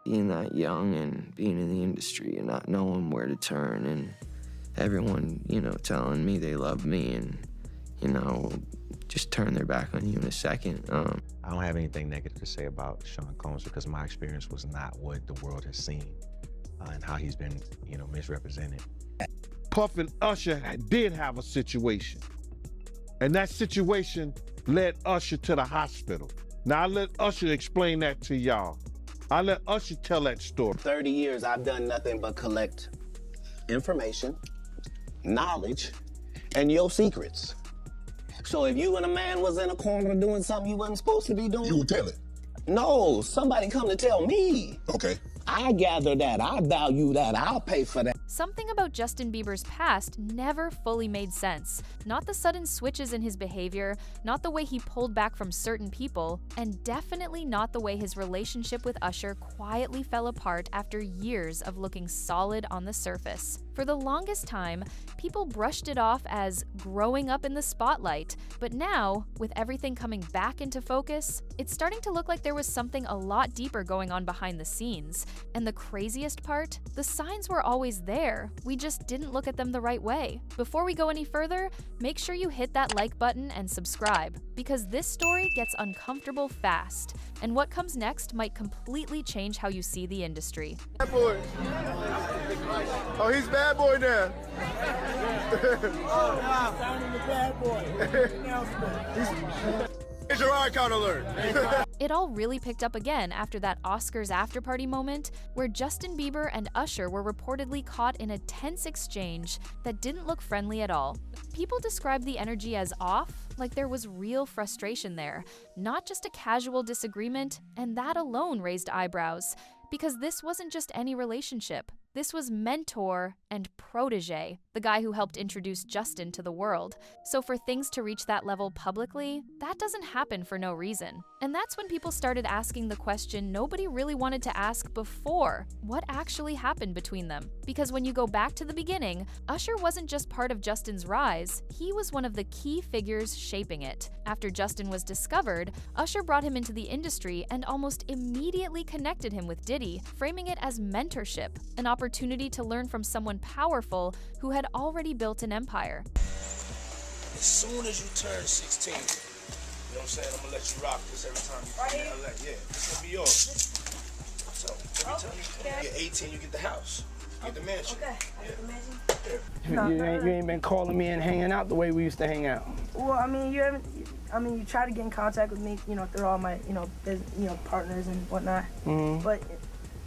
being that young and being in the industry and not knowing where to turn, and everyone, you know, telling me they love me and, you know, just turn their back on you in a second. I don't have anything negative to say about Sean Combs because my experience was not what the world has seen and how he's been, you know, misrepresented. Puff and Usher did have a situation, and that situation led Usher to the hospital. Now, I let Usher explain that to y'all. I let Usher tell that story. 30 years, I've done nothing but collect information, knowledge, and your secrets. So if you and a man was in a corner doing something you wasn't supposed to be doing... You would tell it? No, somebody come to tell me. Okay. I gather that, I value that, I'll pay for that. Something about Justin Bieber's past never fully made sense. Not the sudden switches in his behavior, not the way he pulled back from certain people, and definitely not the way his relationship with Usher quietly fell apart after years of looking solid on the surface. For the longest time, people brushed it off as growing up in the spotlight, but now, with everything coming back into focus, it's starting to look like there was something a lot deeper going on behind the scenes. And the craziest part? The signs were always there, we just didn't look at them the right way. Before we go any further, make sure you hit that like button and subscribe, because this story gets uncomfortable fast, and what comes next might completely change how you see the industry. Bad boy. Oh, he's bad boy now. Here's your icon alert. It all really picked up again after that Oscars after-party moment where Justin Bieber and Usher were reportedly caught in a tense exchange that didn't look friendly at all. People described the energy as off, like there was real frustration there, not just a casual disagreement, and that alone raised eyebrows. Because this wasn't just any relationship. This was mentor and protege, the guy who helped introduce Justin to the world. So for things to reach that level publicly, that doesn't happen for no reason. And that's when people started asking the question nobody really wanted to ask before: what actually happened between them? Because when you go back to the beginning, Usher wasn't just part of Justin's rise, he was one of the key figures shaping it. After Justin was discovered, Usher brought him into the industry and almost immediately connected him with Diddy, framing it as mentorship, an opportunity to learn from someone powerful who had already built an empire. As soon as you turn 16, you know what I'm saying, I'm gonna let you rock this every time you come in LA. Yeah, this gonna be yours. So every time you get 18, you get the house. You get the mansion. Okay, I get the mansion. You ain't been calling me and hanging out the way we used to hang out. Well, I mean, you haven't. I mean, you try to get in contact with me, you know, through all my, partners and whatnot. Mm-hmm. But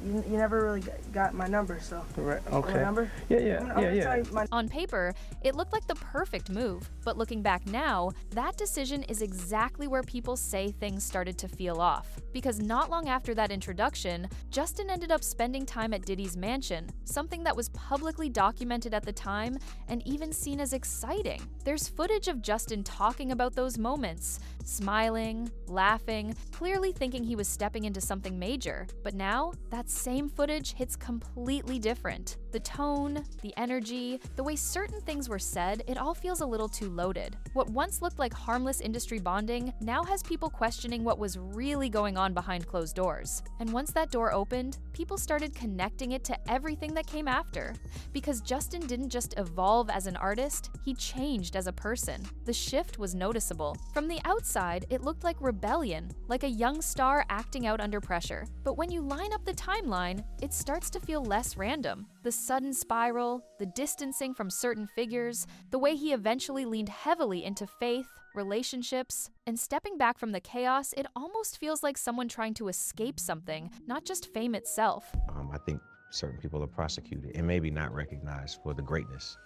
you never really got my number, so. Right. Okay. My number? Yeah. On paper, it looked like the perfect move, but looking back now, that decision is exactly where people say things started to feel off. Because not long after that introduction, Justin ended up spending time at Diddy's mansion, something that was publicly documented at the time and even seen as exciting. There's footage of Justin talking about those moments, smiling, laughing, clearly thinking he was stepping into something major. But now, that same footage hits completely different. The tone, the energy, the way certain things were said, it all feels a little too loaded. What once looked like harmless industry bonding now has people questioning what was really going on behind closed doors. And once that door opened, people started connecting it to everything that came after. Because Justin didn't just evolve as an artist, he changed as a person. The shift was noticeable. From the outside, it looked like rebellion, like a young star acting out under pressure. But when you line up the timeline, it starts to feel less random. The sudden spiral, the distancing from certain figures, the way he eventually leaned heavily into faith, relationships, and stepping back from the chaos, it almost feels like someone trying to escape something, not just fame itself. I think certain people are prosecuted and maybe not recognized for the greatness,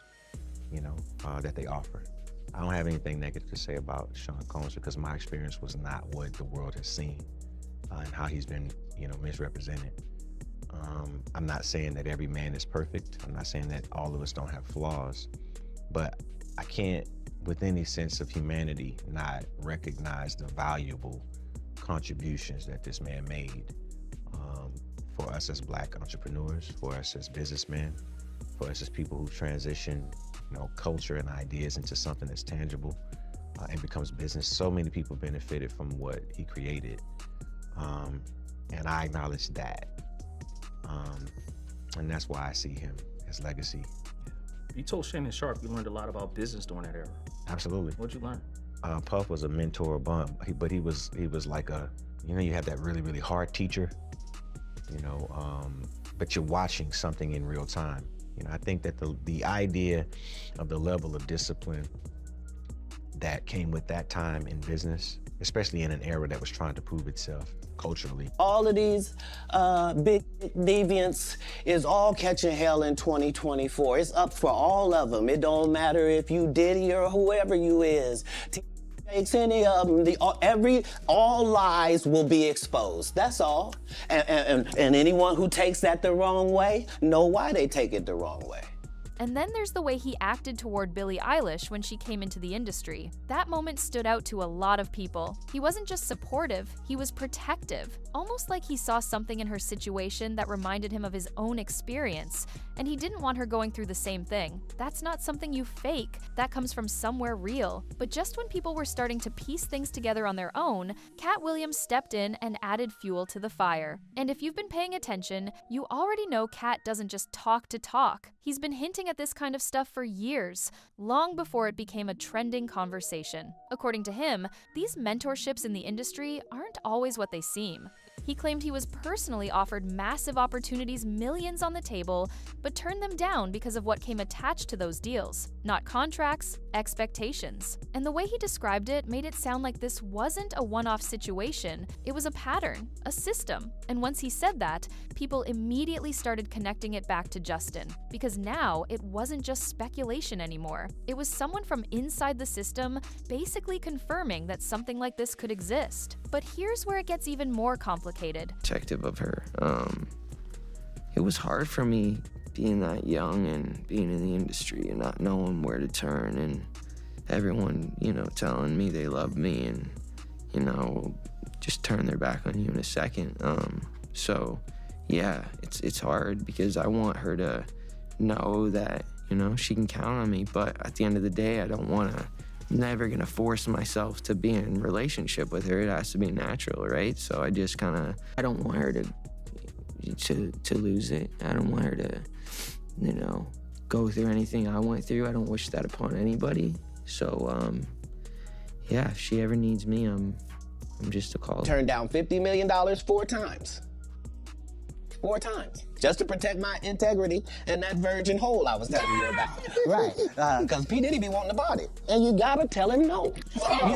that they offer. I don't have anything negative to say about Sean Combs because my experience was not what the world has seen and how he's been, misrepresented. I'm not saying that every man is perfect. I'm not saying that all of us don't have flaws, but I can't, with any sense of humanity, not recognize the valuable contributions that this man made for us as Black entrepreneurs, for us as businessmen, for us as people who transition, culture and ideas into something that's tangible and becomes business. So many people benefited from what he created, and I acknowledge that. And that's why I see him, his legacy. You told Shannon Sharp you learned a lot about business during that era. Absolutely. What'd you learn? Puff was a mentor, but he was like you have that really, really hard teacher, but you're watching something in real time. I think that the idea of the level of discipline that came with that time in business, especially in an era that was trying to prove itself culturally. All of these big deviants is all catching hell in 2024. It's up for all of them. It don't matter if you Diddy or whoever you is. Takes any of them, all lies will be exposed. That's all. And anyone who takes that the wrong way, know why they take it the wrong way. And then there's the way he acted toward Billie Eilish when she came into the industry. That moment stood out to a lot of people. He wasn't just supportive, he was protective. Almost like he saw something in her situation that reminded him of his own experience. And he didn't want her going through the same thing. That's not something you fake. That comes from somewhere real. But just when people were starting to piece things together on their own, Katt Williams stepped in and added fuel to the fire. And if you've been paying attention, you already know Katt doesn't just talk to talk. He's been hinting at this kind of stuff for years, long before it became a trending conversation. According to him, these mentorships in the industry aren't always what they seem. He claimed he was personally offered massive opportunities, millions on the table, but turned them down because of what came attached to those deals. Not contracts, expectations. And the way he described it made it sound like this wasn't a one-off situation, it was a pattern, a system. And once he said that, people immediately started connecting it back to Justin, because now it wasn't just speculation anymore. It was someone from inside the system basically confirming that something like this could exist. But here's where it gets even more complicated. Protective of her. It was hard for me being that young and being in the industry and not knowing where to turn, and everyone, telling me they love me and, just turn their back on you in a second. So yeah, it's hard because I want her to know that, she can count on me, but at the end of the day, I'm never gonna force myself to be in a relationship with her. It has to be natural, right? So I just I don't want her to lose it. I don't want her to, go through anything I went through. I don't wish that upon anybody. So, yeah, if she ever needs me, I'm just a call. Turned down $50 million 4 times. 4 times. Just to protect my integrity and that virgin hole I was telling you about. Right. Because P. Diddy be wanting the body. And you gotta tell him no.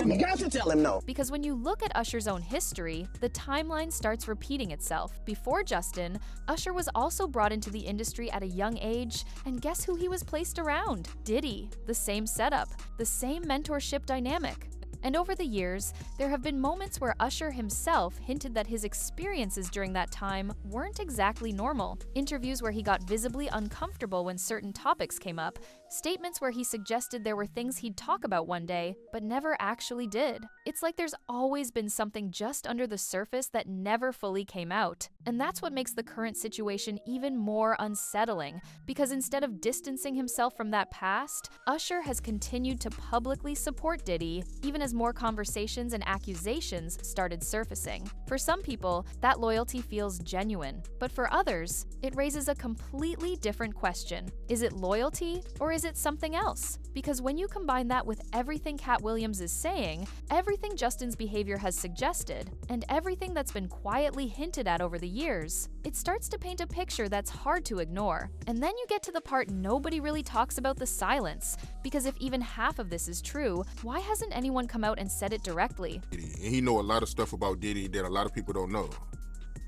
You got to tell him no. Because when you look at Usher's own history, the timeline starts repeating itself. Before Justin, Usher was also brought into the industry at a young age, and guess who he was placed around? Diddy. The same setup, the same mentorship dynamic. And over the years, there have been moments where Usher himself hinted that his experiences during that time weren't exactly normal. Interviews where he got visibly uncomfortable when certain topics came up, statements where he suggested there were things he'd talk about one day, but never actually did. It's like there's always been something just under the surface that never fully came out. And that's what makes the current situation even more unsettling, because instead of distancing himself from that past, Usher has continued to publicly support Diddy, even as more conversations and accusations started surfacing. For some people, that loyalty feels genuine, but for others, it raises a completely different question. Is it loyalty, or is it something else? Because when you combine that with everything Katt Williams is saying, everything Justin's behavior has suggested, and everything that's been quietly hinted at over the years, it starts to paint a picture that's hard to ignore. And then you get to the part nobody really talks about: the silence. Because if even half of this is true, why hasn't anyone come out and said it directly? And he know a lot of stuff about Diddy that a lot of people don't know.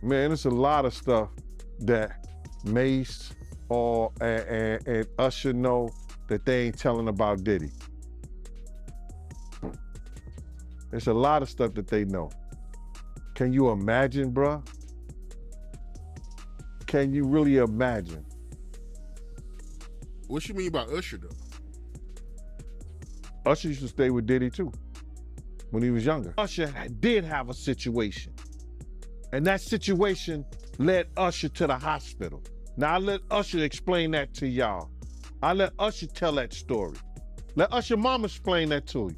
Man, it's a lot of stuff that Mace and Usher know that they ain't telling about Diddy. There's a lot of stuff that they know. Can you imagine, bruh? Can you really imagine? What you mean by Usher, though? Usher used to stay with Diddy, too, when he was younger. Usher did have a situation, and that situation led Usher to the hospital. Now, I let Usher explain that to y'all. I let Usher tell that story. Let Usher mama explain that to you.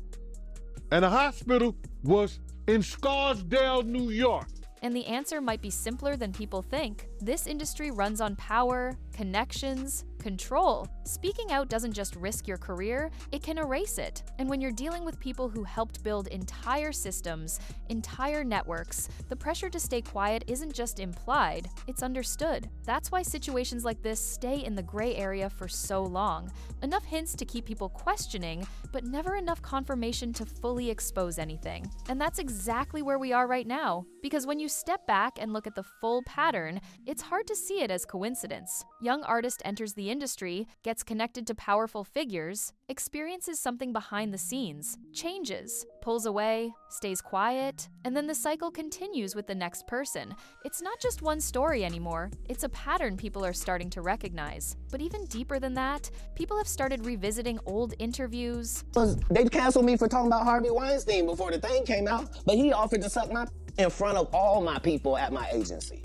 And the hospital was in Scarsdale, New York. And the answer might be simpler than people think. This industry runs on power, connections, control. Speaking out doesn't just risk your career, it can erase it. And when you're dealing with people who helped build entire systems, entire networks, the pressure to stay quiet isn't just implied, it's understood. That's why situations like this stay in the gray area for so long. Enough hints to keep people questioning, but never enough confirmation to fully expose anything. And that's exactly where we are right now. Because when you step back and look at the full pattern, it's hard to see it as coincidence. Young artist enters the industry, gets connected to powerful figures, experiences something behind the scenes, changes, pulls away, stays quiet, and then the cycle continues with the next person. It's not just one story anymore, it's a pattern people are starting to recognize. But even deeper than that, people have started revisiting old interviews. They canceled me for talking about Harvey Weinstein before the thing came out, but he offered to suck my in front of all my people at my agency.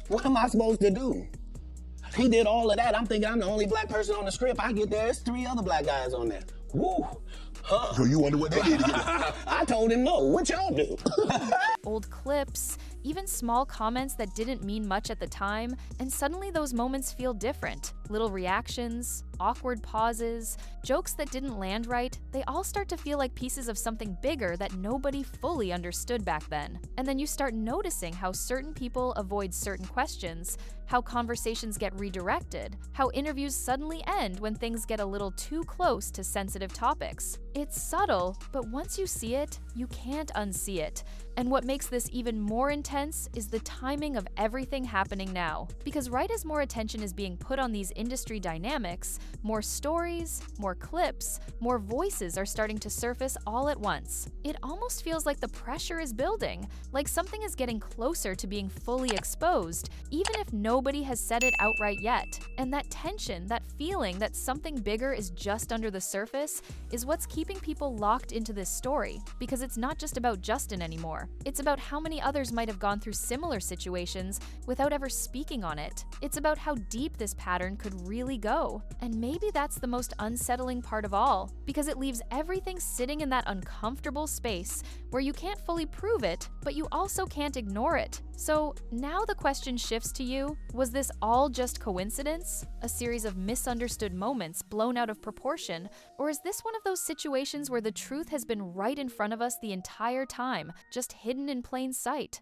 What am I supposed to do? He did all of that. I'm thinking I'm the only black person on the script. I get there, there's 3 other black guys on there. Woo! Huh. So you wonder what they did to get I told him no. What y'all do? Old clips, even small comments that didn't mean much at the time, and suddenly those moments feel different. Little reactions, awkward pauses, jokes that didn't land right, they all start to feel like pieces of something bigger that nobody fully understood back then. And then you start noticing how certain people avoid certain questions, how conversations get redirected, how interviews suddenly end when things get a little too close to sensitive topics. It's subtle, but once you see it, you can't unsee it. And what makes this even more intense is the timing of everything happening now. Because right as more attention is being put on these industry dynamics, more stories, more clips, more voices are starting to surface all at once. It almost feels like the pressure is building, like something is getting closer to being fully exposed, even if nobody has said it outright yet. And that tension, that feeling that something bigger is just under the surface, is what's keeping people locked into this story. Because it's not just about Justin anymore. It's about how many others might have gone through similar situations without ever speaking on it. It's about how deep this pattern could really go. And maybe that's the most unsettling part of all, because it leaves everything sitting in that uncomfortable space where you can't fully prove it, but you also can't ignore it. So now the question shifts to you, was this all just coincidence? A series of misunderstood moments blown out of proportion? Or is this one of those situations where the truth has been right in front of us the entire time, just hidden in plain sight?